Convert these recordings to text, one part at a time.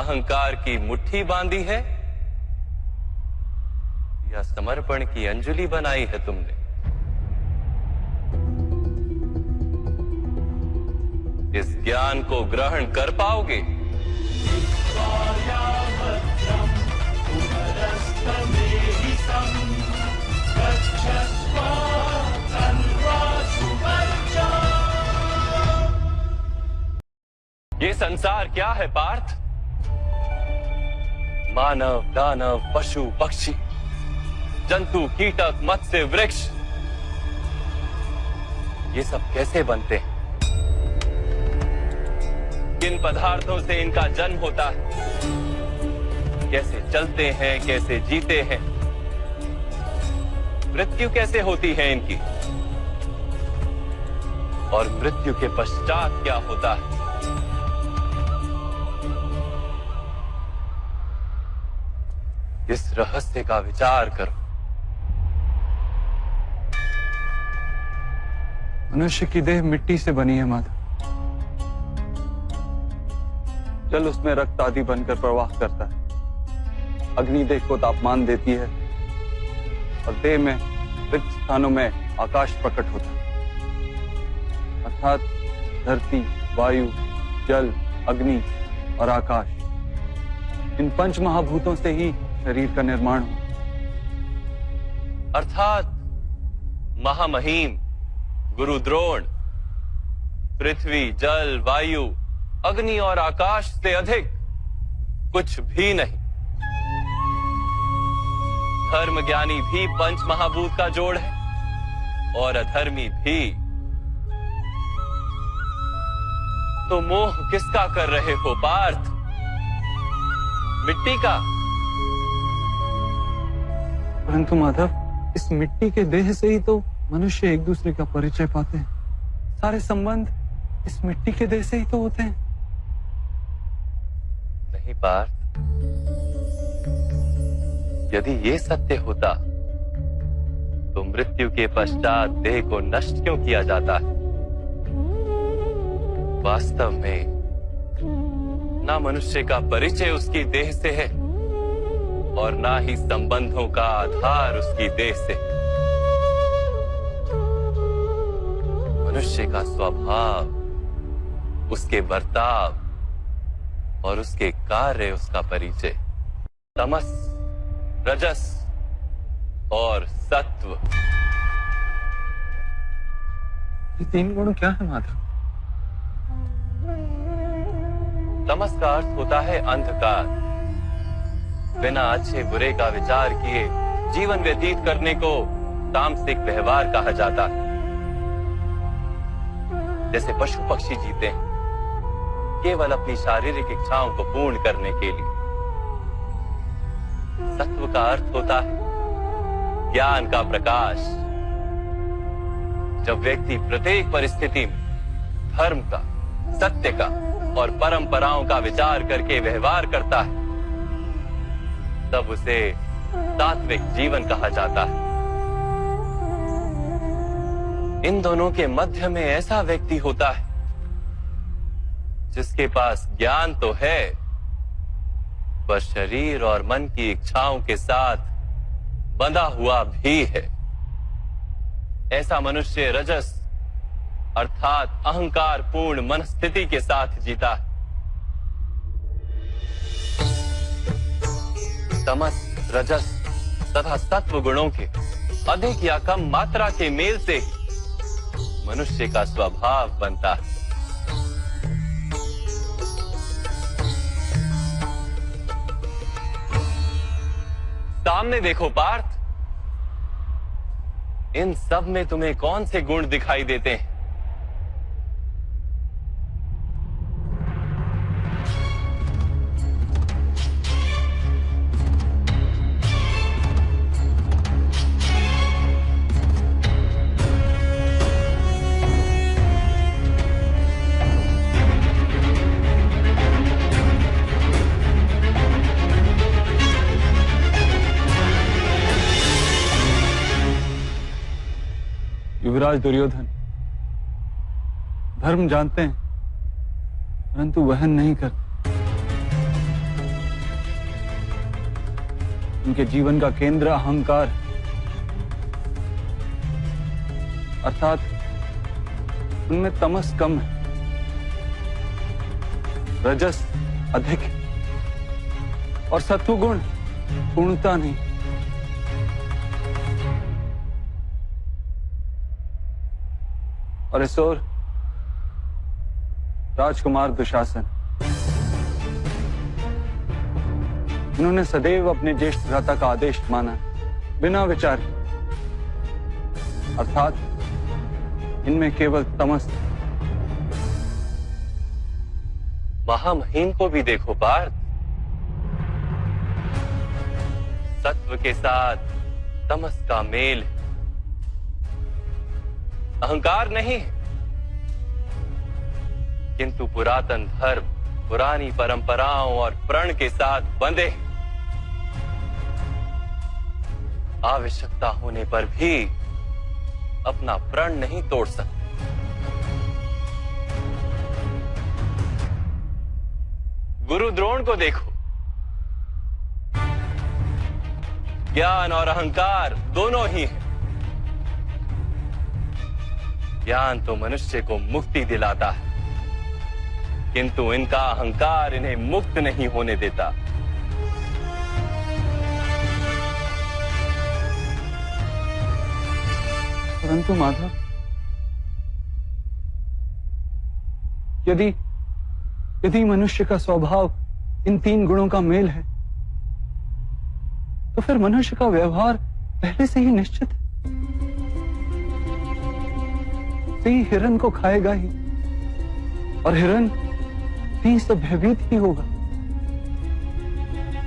अहंकार की मुट्ठी बांधी है या समर्पण की अंजलि बनाई है तुमने? इस ज्ञान को ग्रहण कर पाओगे? ये संसार क्या है पार्थ? मानव, दानव, पशु, पक्षी, जंतु, कीटक, मत्स्य, वृक्ष, ये सब कैसे बनते हैं? किन पदार्थों से इनका जन्म होता है? कैसे चलते हैं, कैसे जीते हैं? मृत्यु कैसे होती है इनकी? और मृत्यु के पश्चात क्या होता है? इस रहस्य का विचार करो। मनुष्य की देह मिट्टी से बनी है माधव। जल उसमें रक्त आदि बनकर प्रवाह करता है। अग्नि देह को तापमान देती है और देह में रिक्त स्थानों में आकाश प्रकट होता है। अर्थात धरती, वायु, जल, अग्नि और आकाश, इन पंच महाभूतों से ही शरीर का निर्माण हो। अर्थात महामहिम गुरु द्रोण पृथ्वी, जल, वायु, अग्नि और आकाश से अधिक कुछ भी नहीं। धर्म ज्ञानी भी पंच महाभूत का जोड़ है और अधर्मी भी। तो मोह किसका कर रहे हो पार्थ? मिट्टी का? परंतु माधव, इस मिट्टी के देह से ही तो मनुष्य एक दूसरे का परिचय पाते हैं। सारे संबंध इस मिट्टी के देह से ही तो होते हैं। नहीं पार्थ, यदि ये सत्य होता तो मृत्यु के पश्चात देह को नष्ट क्यों किया जाता है? वास्तव में ना मनुष्य का परिचय उसकी देह से है और ना ही संबंधों का आधार उसकी देह से। मनुष्य का स्वभाव, उसके बर्ताव और उसके कार्य उसका परिचय। तमस, रजस और सत्व, ये तीन गुण क्या है माधव? तमस का अर्थ होता है अंधकार। बिना अच्छे बुरे का विचार किए जीवन व्यतीत करने को तामसिक व्यवहार कहा जाता है। जैसे पशु पक्षी जीते हैं केवल अपनी शारीरिक इच्छाओं को पूर्ण करने के लिए। सत्व का अर्थ होता है ज्ञान का प्रकाश। जब व्यक्ति प्रत्येक परिस्थिति में धर्म का, सत्य का और परंपराओं का विचार करके व्यवहार करता है, तब उसे सात्विक जीवन कहा जाता है। इन दोनों के मध्य में ऐसा व्यक्ति होता है जिसके पास ज्ञान तो है, पर शरीर और मन की इच्छाओं के साथ बंधा हुआ भी है। ऐसा मनुष्य रजस अर्थात अहंकार पूर्ण मनस्थिति के साथ जीता है। तमस, रजस तथा सत्व गुणों के अधिक या कम मात्रा के मेल से ही मनुष्य का स्वभाव बनता है। सामने देखो पार्थ, इन सब में तुम्हें कौन से गुण दिखाई देते हैं? युवराज दुर्योधन धर्म जानते हैं परंतु वहन नहीं करते। उनके जीवन का केंद्र अहंकार, अर्थात उनमें तमस कम है, रजस अधिक है और सत्वगुण पूर्णता नहीं। और इस ओर राजकुमार दुशासन, उन्होंने सदैव अपने ज्येष्ठ भ्राता का आदेश माना बिना विचार, अर्थात इनमें केवल तमस। महामहिम को भी देखो पार्थ, सत्व के साथ तमस का मेल है, अहंकार नहीं है, किंतु पुरातन धर्म, पुरानी परंपराओं और प्रण के साथ बंधे, आवश्यकता होने पर भी अपना प्रण नहीं तोड़ सकते। गुरु द्रोण को देखो, ज्ञान और अहंकार दोनों ही हैं। ज्ञान तो मनुष्य को मुक्ति दिलाता है, किंतु इनका अहंकार इन्हें मुक्त नहीं होने देता। परंतु माधव, यदि मनुष्य का स्वभाव इन तीन गुणों का मेल है, तो फिर मनुष्य का व्यवहार पहले से ही निश्चित है। सिंह हिरन को खाएगा ही और हिरन सिंह से भयभीत ही होगा।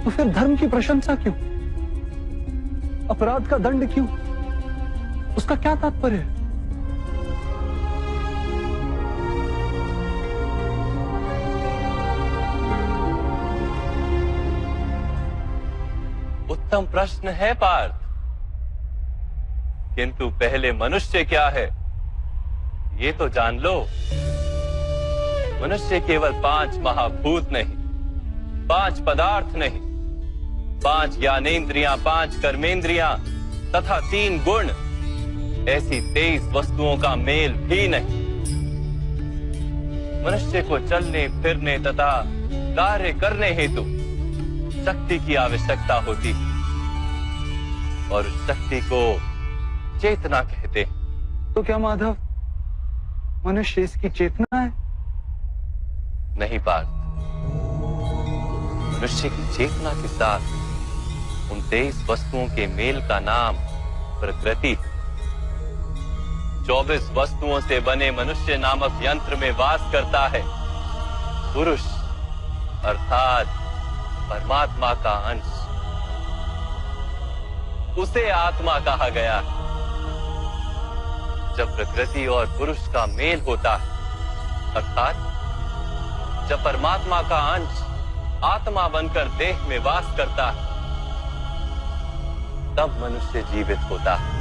तो फिर धर्म की प्रशंसा क्यों? अपराध का दंड क्यों? उसका क्या तात्पर्य है? उत्तम प्रश्न है पार्थ, किंतु पहले मनुष्य क्या है ये तो जान लो। मनुष्य केवल 5 महाभूत नहीं, 5 पदार्थ नहीं, 5 ज्ञानेंद्रियां, 5 कर्मेंद्रियां तथा 3 गुण, ऐसी 23 वस्तुओं का मेल भी नहीं। मनुष्य को चलने फिरने तथा कार्य करने हेतु शक्ति की आवश्यकता होती है और उस शक्ति को चेतना कहते हैं। तो क्या माधव, मनुष्य इसकी चेतना है? नहीं पार्थ, मनुष्य की चेतना के साथ उन 23 वस्तुओं के मेल का नाम प्रकृति। 24 वस्तुओं से बने मनुष्य नामक यंत्र में वास करता है पुरुष, अर्थात परमात्मा का अंश। उसे आत्मा कहा गया है। जब प्रकृति और पुरुष का मेल होता है, अर्थात जब परमात्मा का अंश आत्मा बनकर देह में वास करता है, तब मनुष्य जीवित होता है।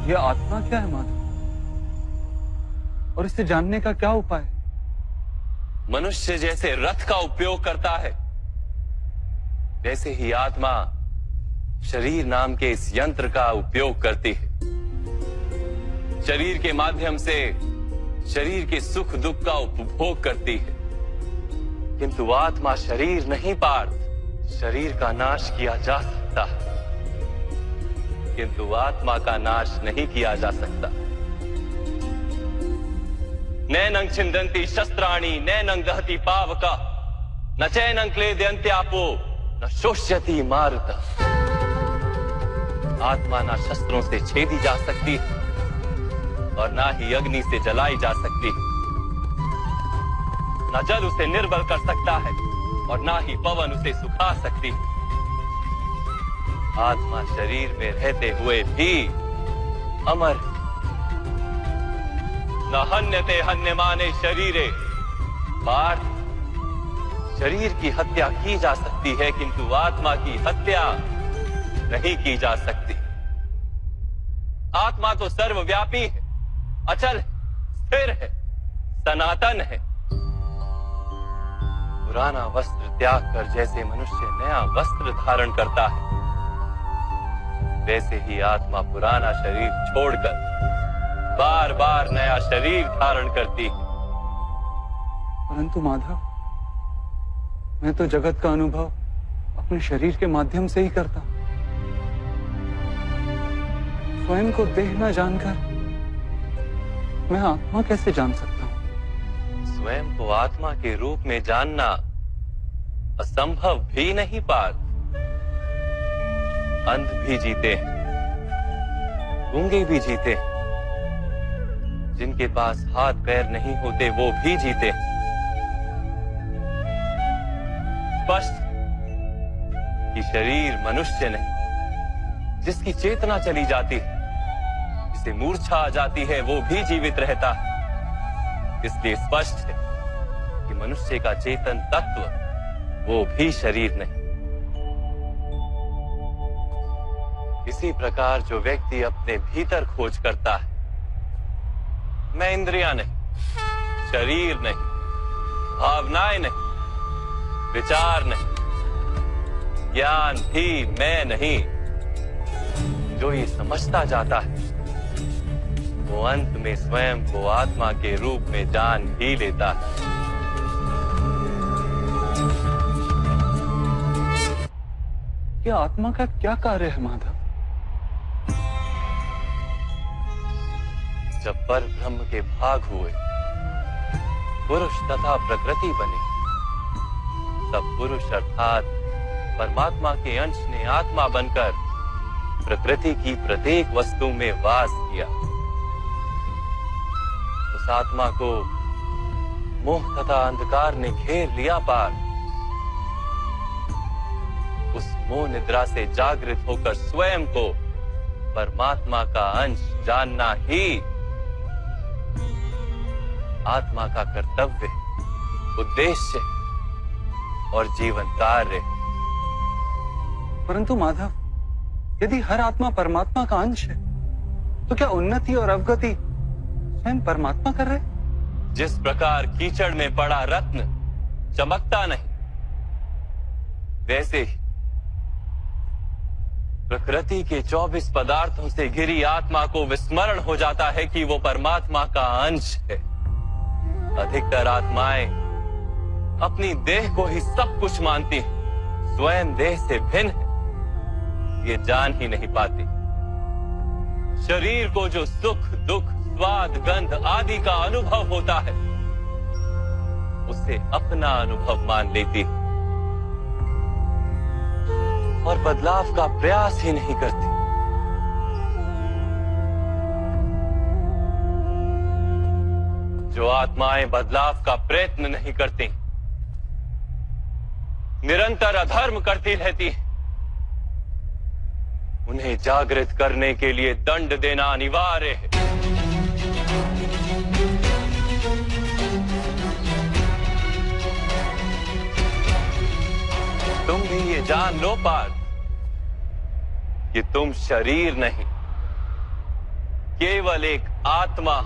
यह आत्मा क्या है माधव, और इसे जानने का क्या उपाय? मनुष्य जैसे रथ का उपयोग करता है, वैसे ही आत्मा शरीर नाम के इस यंत्र का उपयोग करती है। शरीर के माध्यम से शरीर के सुख दुख का उपभोग करती है, किंतु आत्मा शरीर नहीं पार्थ। शरीर का नाश किया जा सकता है, किंतु आत्मा का नाश नहीं किया जा सकता। नैनं छिन्दन्ति शस्त्राणि नैनं दहति पावका, न चैनं क्लेदयन्त्यापो न शोष्यति मारुता। आत्मा ना शस्त्रों से छेदी जा सकती और ना ही अग्नि से जलाई जा सकती। न जल उसे निर्बल कर सकता है और ना ही पवन उसे सुखा सकती। आत्मा शरीर में रहते हुए भी अमर। न हन्यते हन्यमाने शरीरे। पार्थ, शरीर की हत्या की जा सकती है, किंतु आत्मा की हत्या नहीं की जा सकती। आत्मा तो सर्वव्यापी है, अचल है, स्थिर है, सनातन है। पुराना वस्त्र त्याग कर जैसे मनुष्य नया वस्त्र धारण करता है, वैसे ही आत्मा पुराना शरीर छोड़कर बार बार नया शरीर धारण करती है। परंतु माधव, मैं तो जगत का अनुभव अपने शरीर के माध्यम से ही करता हूं। स्वयं को देह न जानकर मैं आत्मा कैसे जान सकता हूं? स्वयं को आत्मा के रूप में जानना असंभव भी नहीं पार्थ। अंध भी जीते हैं, गूंगे भी जीते हैं, जिनके पास हाथ पैर नहीं होते वो भी जीते हैं। स्पष्ट कि शरीर मनुष्य नहीं, जिसकी चेतना चली जाती है, जिसे मूर्छा आ जाती है, वो भी जीवित रहता है। इसलिए स्पष्ट है कि मनुष्य का चेतन तत्व वो भी शरीर नहीं। इसी प्रकार जो व्यक्ति अपने भीतर खोज करता है, मैं इंद्रियां नहीं, शरीर नहीं, भावनाएं नहीं, विचार नहीं, ज्ञान भी मैं नहीं, जो ये समझता जाता है, वो अंत में स्वयं को आत्मा के रूप में जान ही लेता है। यह आत्मा का क्या कार्य है माधव? जब पर ब्रह्म के भाग हुए, पुरुष तथा प्रकृति बने, तब पुरुष अर्थात परमात्मा के अंश ने आत्मा बनकर प्रकृति की प्रत्येक वस्तु में वास किया। उस आत्मा को मोह तथा अंधकार ने घेर लिया पार। उस मोह निद्रा से जागृत होकर स्वयं को परमात्मा का अंश जानना ही आत्मा का कर्तव्य, उद्देश्य और जीवन कार्य। परंतु माधव, यदि हर आत्मा परमात्मा का अंश है, तो क्या उन्नति और अवगति स्वयं परमात्मा कर रहे? जिस प्रकार कीचड़ में पड़ा रत्न चमकता नहीं, वैसे ही प्रकृति के 24 पदार्थों से घिरी आत्मा को विस्मरण हो जाता है कि वो परमात्मा का अंश है। अधिकतर आत्माएं अपनी देह को ही सब कुछ मानती हैं, स्वयं देह से भिन्न है ये जान ही नहीं पाती। शरीर को जो सुख, दुख, स्वाद, गंध आदि का अनुभव होता है, उसे अपना अनुभव मान लेती है और बदलाव का प्रयास ही नहीं करती। जो आत्माएं बदलाव का प्रयत्न नहीं करती, निरंतर अधर्म करती रहती हैं, उन्हें जागृत करने के लिए दंड देना अनिवार्य है। तुम भी ये जान लो पार्थ कि तुम शरीर नहीं, केवल एक आत्मा।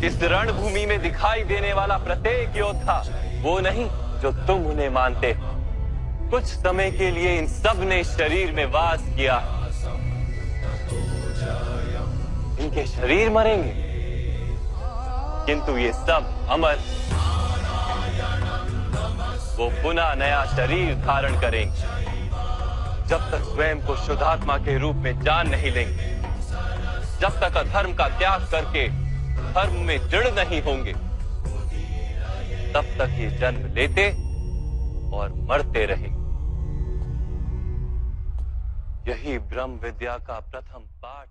इस रणभूमि में दिखाई देने वाला प्रत्येक योद्धा वो नहीं जो तुम उन्हें मानते हो। कुछ समय के लिए इन सब ने शरीर में वास किया, इनके शरीर मरेंगे, किंतु ये सब अमर, वो पुनः नया शरीर धारण करेंगे। जब तक स्वयं को शुद्धात्मा के रूप में जान नहीं लेंगे, जब तक अधर्म का त्याग करके धर्म में दृढ़ नहीं होंगे, तब तक ये जन्म लेते और मरते रहेंगे। यही ब्रह्म विद्या का प्रथम पाठ।